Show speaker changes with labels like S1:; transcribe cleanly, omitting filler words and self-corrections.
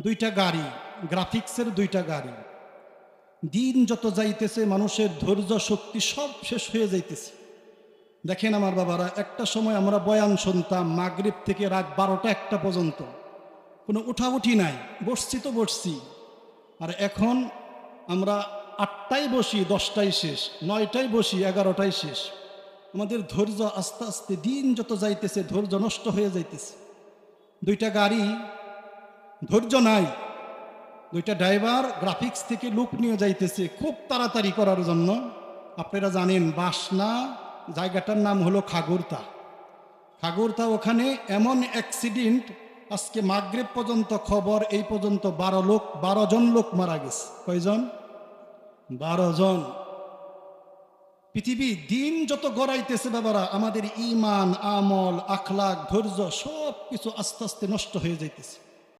S1: দুইটা গাড়ি, গ্রাফিক্সের দুইটা গাড়ি। দিন যত যাইতেছে মানুষের ধৈর্য শক্তি সব শেষ হয়ে যাইতেছে। দেখেন আমার বাবারা, একটা সময় আমরা বয়ান শুনতাম মাগরিব থেকে রাত 12টা-1টা পর্যন্ত, কোনো উঠাউঠি নাই, বসছি তো বসছি। আর এখন আমরা 8টায় বসি, 10টায় শেষ, 9টায় বসি, 11টায় শেষ। আমাদের ধৈর্য আস্তে আস্তে দিন যত যাইতেছে ধৈর্য নষ্ট হয়ে যাইতেছে। দুইটা গাড়ি, ধৈর্য নাই। দুইটা ড্রাইভার গ্রাফিক্স থেকে লুক নিয়ে যাইতেছে খুব তাড়াতাড়ি করার জন্য। আপনারা জানেন বাসনা জায়গাটার নাম হলো খাগড়তা। খাগড়তা, ওখানে এমন অ্যাক্সিডেন্ট, আজকে মাগরিব পর্যন্ত খবর, এই পর্যন্ত 12 জন লোক মারা গেছে। কয়জন? 12 জন। পৃথিবী দিন যত গড়াইতেছে বাবারা, আমাদের ঈমান, আমল, আখলাক, ধৈর্য সব কিছু আস্তে আস্তে নষ্ট হয়ে যাইতেছে।